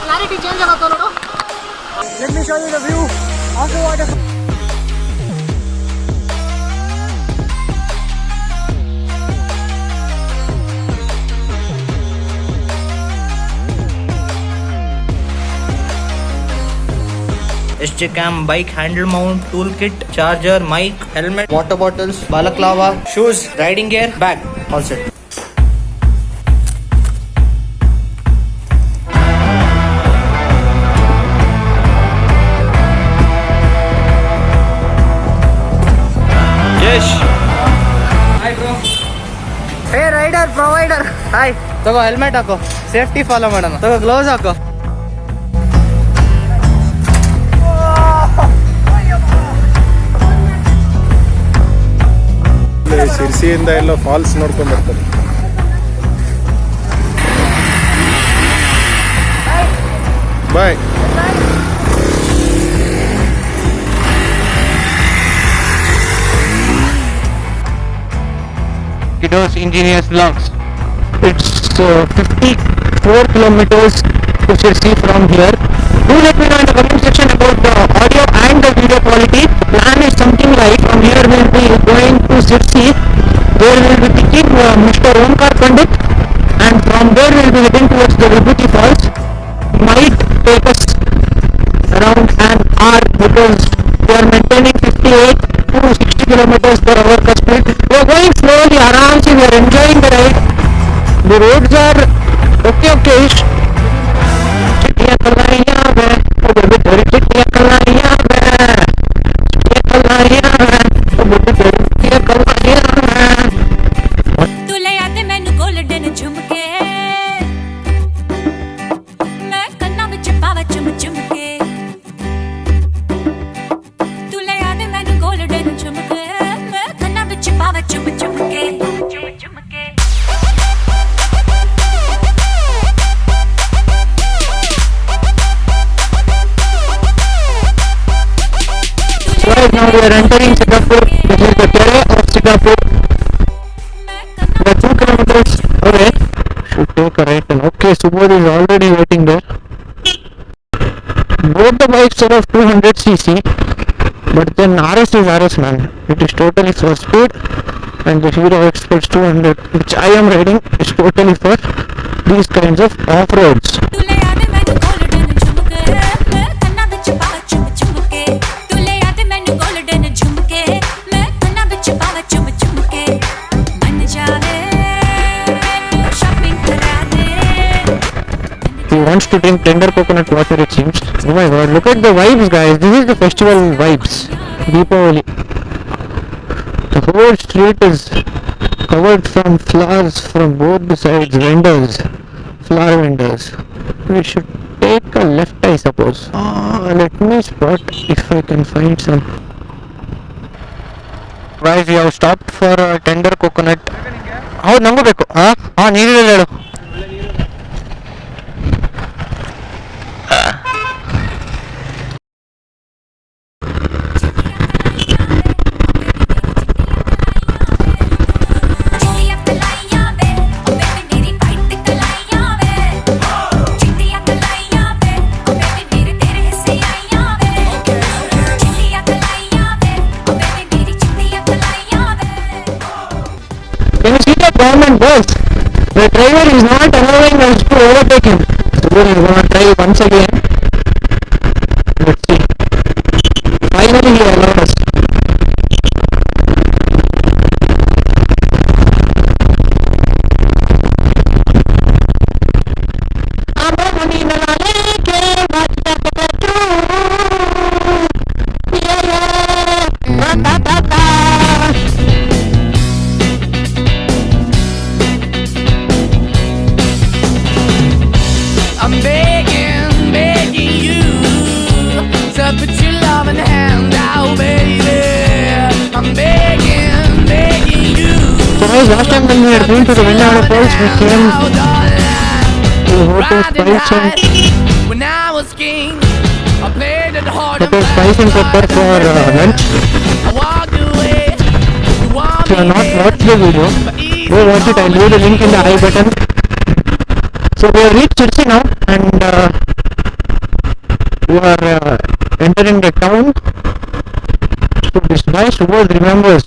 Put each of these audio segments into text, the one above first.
Clarity change ಆಗತ್ತೋ ನೋಡು. Let me show you the view of the water. SJ cam, bike handle mount, toolkit, charger, mic, helmet, water bottles, balaclava, shoes, riding gear, bag, all set. Yes. Hi bro. Hey rider provider. Hi. ತಗೋ helmet ಹಾಕೋ, safety follow ಮಾಡೋಣ. ತಗೋ gloves ಹಾಕೋ. ಸಿರ್ಸಿಯಿಂದ ಎಲ್ಲ falls ನೋಡ್ಕೊಂಡು ಬರ್ತಾರೆ. ಬಾಯ್. Kido's Engineers Vlogs. It's 54 kilometers to Sirsi from here. Do let me know in the comment section about the audio and the video quality. The plan is something like from here we'll be going to Sirsi, where we'll be picking Mr. Omkar Pandit, and from there we'll be heading towards the VIBUTHI Falls. Might take us around an hour because we are maintaining 58 to 60 kilometers per hour ka speed. We are going slowly, aramse, we are enjoying the ride. The roads are okay-ish. Chittiya kalaiya ve, oh baby teri chittiya kalaiya ve, chittiya kalaiya ve, oh baby teri chittiya kalaiya ve. तू ले आते मैनू golden झुमके, मैं कन्ना विच पावा चुम चुमके. तू ले आते मैनू गोल्डन झुमके, मैं कन्ना विच पावा चुम चुमके. Right now we are entering Singapore. This is the terrain of Singapore. We are 2 kilometers away. Should take a right turn. Okay, Subodh is already waiting there. Both the bikes are of 200cc, but then RS is RS, man. It is totally for speed, and the Hero Express 200, which I am riding, is totally for these kinds of off-roads. तू ले आते मैनू golden झुमके, मैं कन्ना विच पावा चुम चुमके. तू ले आते मैनू गोल्डन झुमके, मैं कन्ना विच पावा चुम चुमके. मन जावे शॉपिंग करा दे. He wants to drink tender coconut water, it seems. Oh my god, look at the vibes, guys. This is the festival vibes. Deepavali. The whole street is covered from flowers from both the sides. Vendors, flower vendors. We should take a left, I suppose. Let me spot if I can find some. Guys, we have stopped for a tender coconut. ಹೌದು ನಂಗೂ ಬೇಕು. ನೀರಿಲ್ಲ ಹೇಳು. Can you see that government bus? The driver is not allowing us to overtake him. So we are going to try once again. Let's see. Finally he allowed us. I'm begging you to put your loving hand out, baby. I'm begging you. So guys, last time when we were going to the Vinayada Falls, we came to Hotel Spice and when I was king, I played it hard. Hotel Spice and Pepper for lunch. I walked away. If you have not watched the video, go watch it. I'll leave the link in the I button. So we have reached Tirsi now, and we are entering the town. So this nice word remembers.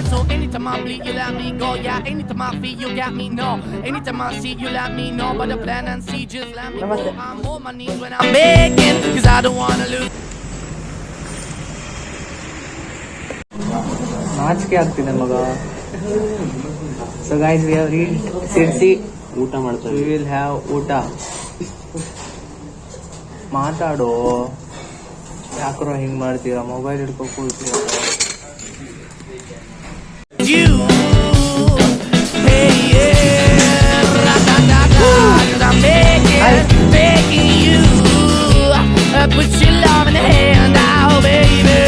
So anytime I bleed, you let me go. Yeah, anytime I feel, you got me. No, anytime I see, you let me know. But the plan and see, just let me go. I'm on my knees when I'm begging, cause I don't wanna lose. ನಾಚಿಕೆ ಆಗ್ತಿದೆ ಮಗ. So guys, we have reached Sirsi. ಊಟ ಮಾಡ್ತಾರೆ. We will have ಊಟ. ಮಾತಾಡೋ, ಯಾಕ್ರೋ ಹಿಂಗ್ ಮಾಡ್ತೀರಾ? Mobile ಹಿಡ್ಕೊ ಕೂರ್ತೀರ. You, hey yeah, ra-da-da-da, cause I'm begging you, put your love in the hand now, baby.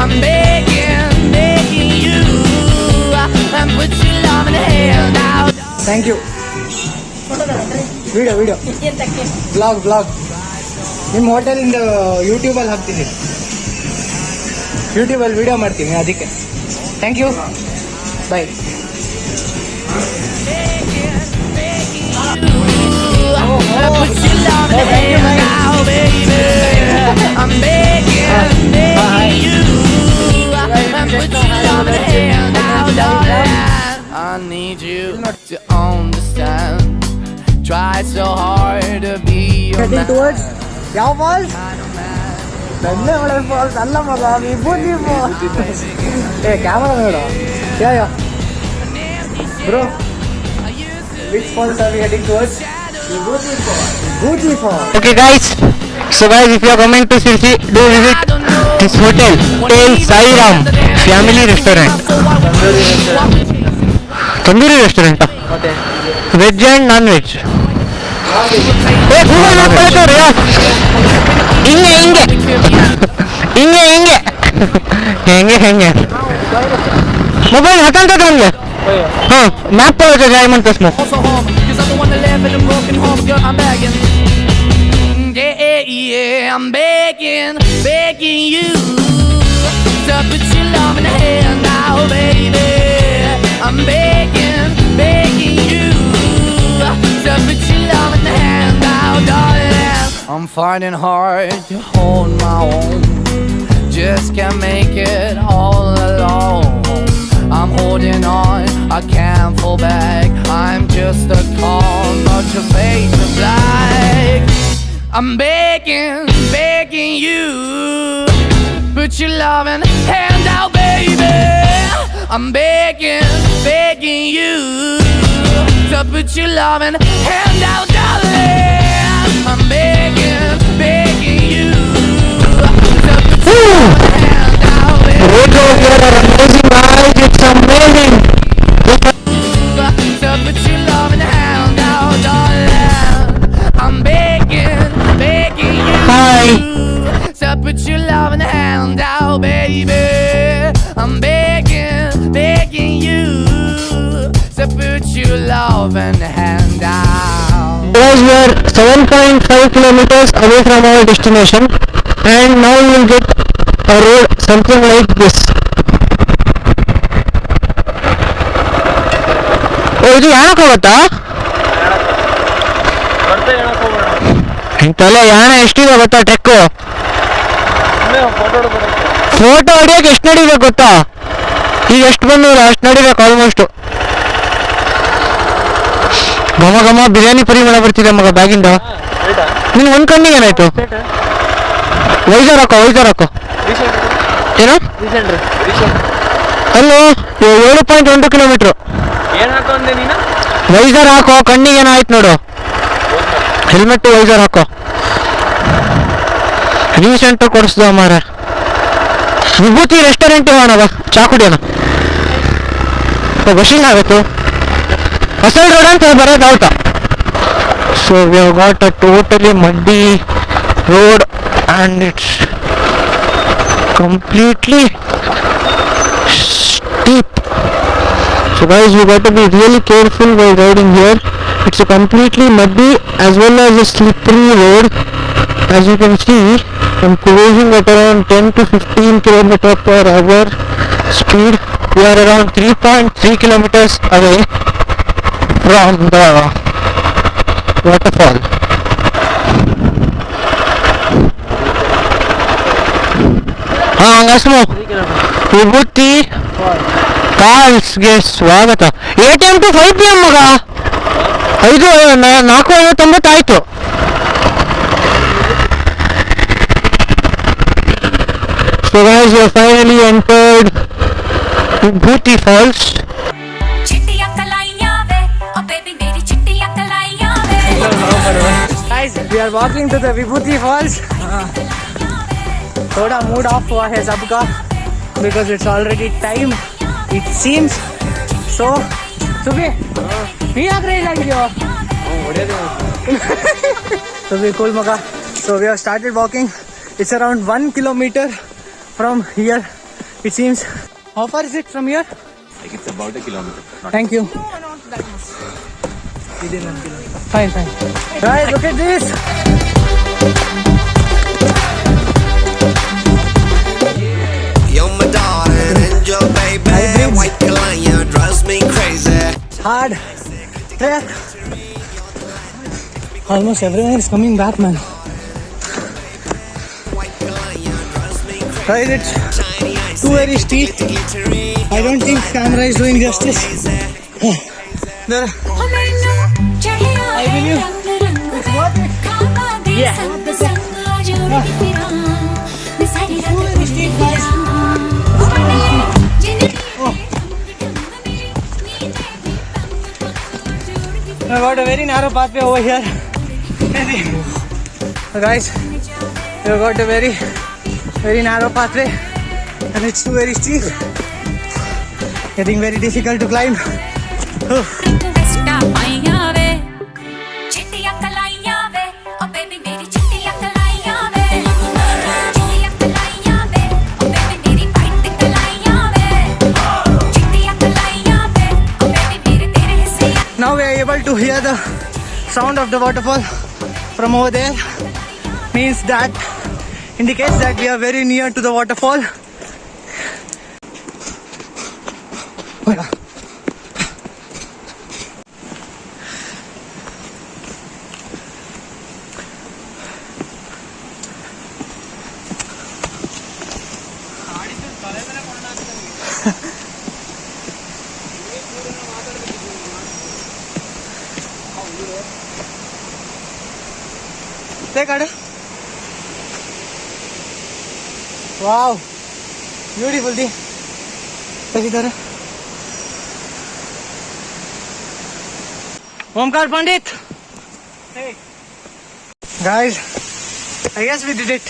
I'm begging you, put your love in the hand now. Thank you. Video blog ನಿಮ್ಮ ಹೋಟೆಲಿಂದ ಯೂಟ್ಯೂಬಲ್ಲಿ ಹಾಕ್ತೀನಿ. ಯೂಟ್ಯೂಬಲ್ಲಿ video ಮಾಡ್ತೀನಿ, ಅದಕ್ಕೆ thank you. Bye. Put your love in the hand now, baby. I'm begging you, put your love in the hand now, darling. I need you to understand. Try so hard to be your man. Towards ಯಾವ falls? ಧನ್ಯವಾದ falls ಅಲ್ಲ ಮಗ, Vibhuti falls. Camera ನೋಡು. Yeah bro, which falls are we heading towards? Vibhuti falls. Okay guys, so guys, if you are coming to Sirsi, do visit this hotel, Hotel Sai Ram Family Restaurant. Tandoori restaurant. Veg and non-veg. Google map ಕಳಿಸೋರು ಹಿಂಗೆ mobile ಹಾಕಂತದ ನನಗೆ. ಹಾಂ, map ಕಳಿಸೋ ಜಾಯ್ಮಂಟ್ ತಸ್ಮೋ. Also home, cause I'm the one that live in a broken home, girl, I'm begging. Yeah, I'm begging you to put your love in the hand now, baby. I'm begging you to put your love in the hand now, darling. I'm finding hard to hold my own, just can't make it all alone. I'm holding on, I can't fall back. I'm just a call, but your face is black. I'm begging you, put your loving hand out, baby. I'm begging you to put your loving hand out, darling. I'm begging you to put your loving hand out, baby. Roads over here are amazing, guys. It's amazing. To put your loving hand out, darling. I'm begging you. Hi. To put your loving hand out, baby. I'm begging you to put your loving hand out. Guys, we are 7.5 kilometers away from our destination, and now we will get a road something like this. Oh, ಇದು ಯಾಣಕ್ಕೆ ಹೋಗುತ್ತಾ? ಇಂತಲ್ಲ ಯಾಣ ಎಷ್ಟಿದೆ ಗೊತ್ತಾ? Trek photo ಹೊಡಿಯೋಕೆ ಎಷ್ಟು ನಡಿಬೇಕು ಗೊತ್ತಾ? ಈಗ ಎಷ್ಟು ಬಂದವರು ಅಷ್ಟು ನಡಿಬೇಕು ಆಲ್ಮೋಸ್ಟ್. ಘಮ ಬಿರಿಯಾನಿ ಪರಿಮಳ ಬರ್ತಿದೆ ಮಗ ಬ್ಯಾಗಿಂದ. ನಿನ್ ಒಂದ್ ಕಣ್ಣಿಗೆ ಏನಾಯ್ತು? ವೈಸರ್ ಹಾಕೋ ಏನು? ಅಲ್ಲೋ 7.1 ಕಿಲೋಮೀಟ್ರು. ವೈಸರ್ ಹಾಕೋ, ಕಣ್ಣಿಗೆ ಏನಾಯ್ತು ನೋಡು. ಹೆಲ್ಮೆಟ್ ವೈಸರ್ ಹಾಕೋ. ರೀಸೆಂಟ್ ಕೊಡಿಸ್ದು ಅಮ್ಮಾರ. ವಿಭೂತಿ ರೆಸ್ಟೋರೆಂಟ್ ಹೋಗೋಣ ಬಾ, ಚಾ ಕುಡಿಯೋಣ. ಬಸ್ಸಿಂಗ್ ಆಗುತ್ತೆ. ಹೊಸಲ್ ರೋಡ್ ಅಂತ ಬರೋದು ಔಟ. So we have got a totally muddy road and it's completely steep. So guys, you got to be really careful while riding here. It's a completely muddy as well as a slippery road. As you can see, I'm cruising at around 10 to 15 km/h speed. We are around 3.3 kilometers away from the waterfall. ಹಂಗಸ್ಮು ವಿಭೂತಿ ಫಾಲ್ಸ್ಗೆ ಸ್ವಾಗತ. ATM to 5 PM ಮಗ. 4:59 ಆಯ್ತು. So guys, we have finally entered VIBUTHI Falls. चिट्टियां कलाइयां वे oh baby मेरी चिट्टियां कलाइयां वे Guys, we are walking to the VIBUTHI Falls. थोड़ा मूड ऑफ हुआ है सबका because it's already time, it seems. So, सुबह भी आग रही लगी हो. सुबह cool मगा. So we have started walking. It's around 1 kilometer from here. It seems. How far is it from here? Like it's about a kilometer. Thank you. Fine. Guys, look at this. You're my darling angel, baby. White Kalanya drives me crazy. Hard trek. Almost everyone is coming back, man. Guys, it's too very steep. I don't think camera is doing justice. There. I believe it's worth it. Yeah. Too very steep, guys. I got a very narrow pathway over here. So guys, we got a very narrow pathway and it's too very steep. Getting very difficult to climb. चिट्टियां कलाइयां वे oh baby मेरी चिट्टियां कलाइयां वे चिट्टियां कलाइयां वे ओ बेबी मेरी वाइट कलाइयां वे चिट्टियां कलाइयां वे ओ बेबी मेरे तेरे हिस्से. Now we are able to hear the sound of the waterfall from over there. Means that indicates that we are very near to the waterfall. Oh yeah. Take it. Wow, beautiful day. कैसी तरह? ओमकार पंडित. Hey. Guys, I guess we did it.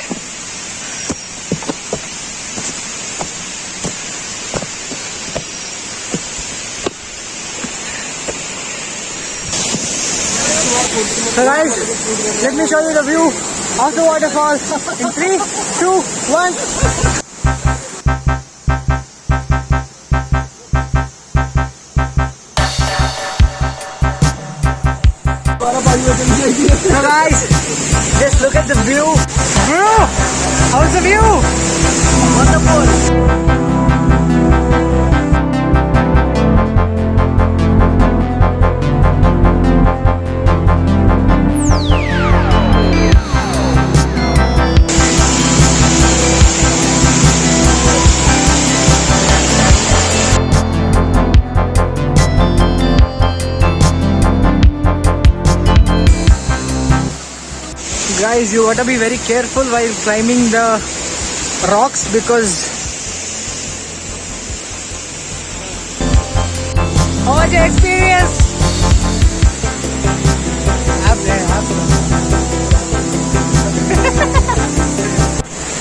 So guys, let me show you the view of the waterfall in 3, 2, 1. So guys, just look at the view. Bro, how's the view? Wonderful. Guys, you gotta be very careful while climbing the rocks because how was your experience?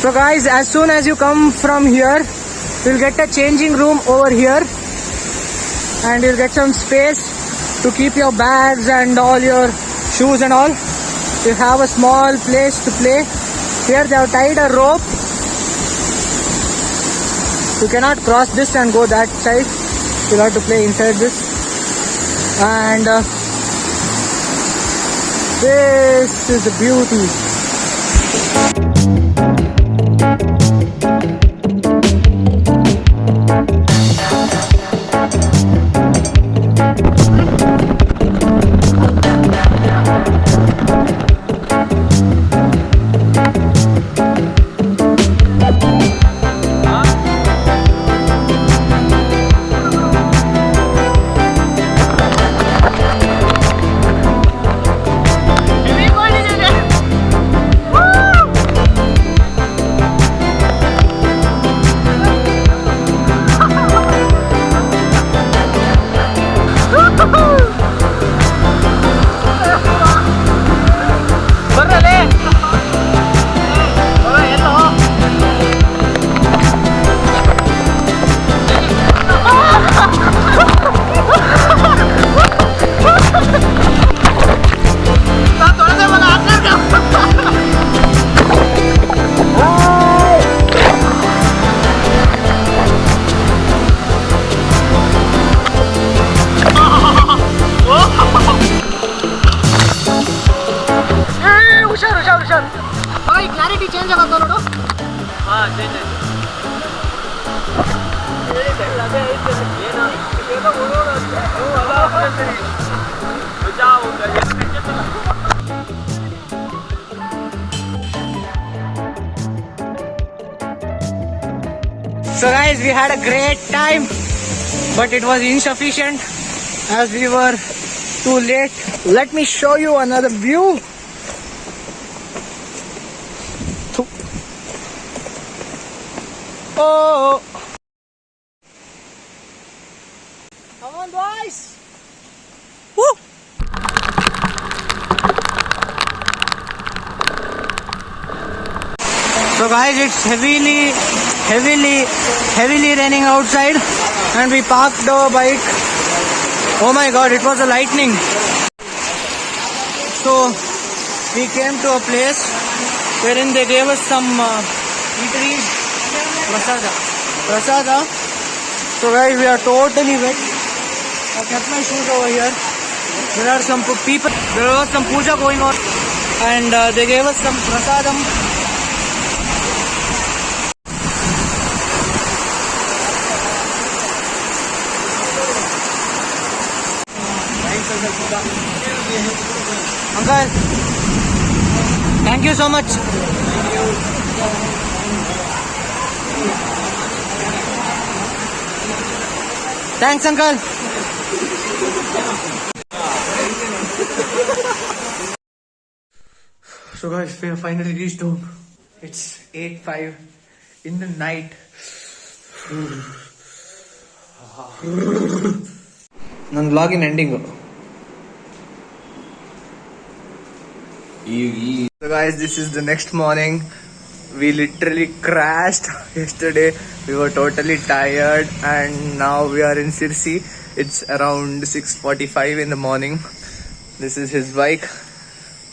So guys, as soon as you come from here, you'll get a changing room over here and you'll get some space to keep your bags and all your shoes and all. You have a small place to play. Here they have tied a rope. You cannot cross this and go that side. You have to play inside this. And this is the beauty. So guys, we had a great time, but it was insufficient as we were too late. Let me show you another view. Oh, come on boys. Woo. So guys, it's heavily raining outside and we parked our bike. Oh my god, it was a lightning. So we came to a place wherein they gave us some eateries, prasada. So guys, we are totally wet. I kept my shoes over here. There are some people, there was some puja going on and they gave us some prasadam. Uncle, thank you so much. Thanks, uncle. So guys, we have finally reached home. It's 8:05 in the night. Nan vlog ending. So guys, this is the next morning. We literally crashed yesterday. We were totally tired and now we are in Sirsi. It's around 6:45 in the morning. This is his bike.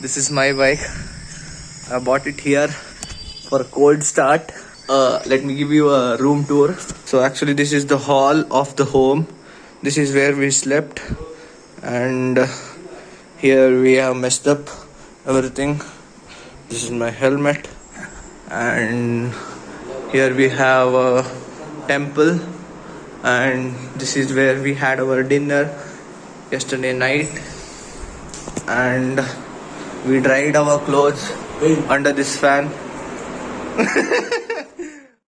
This is my bike. I bought it here for a cold start. Let me give you a room tour. So actually this is the hall of the home. This is where we slept and here we have messed up everything. This is my helmet and here we have a temple and this is where we had our dinner yesterday night and we dried our clothes under this fan.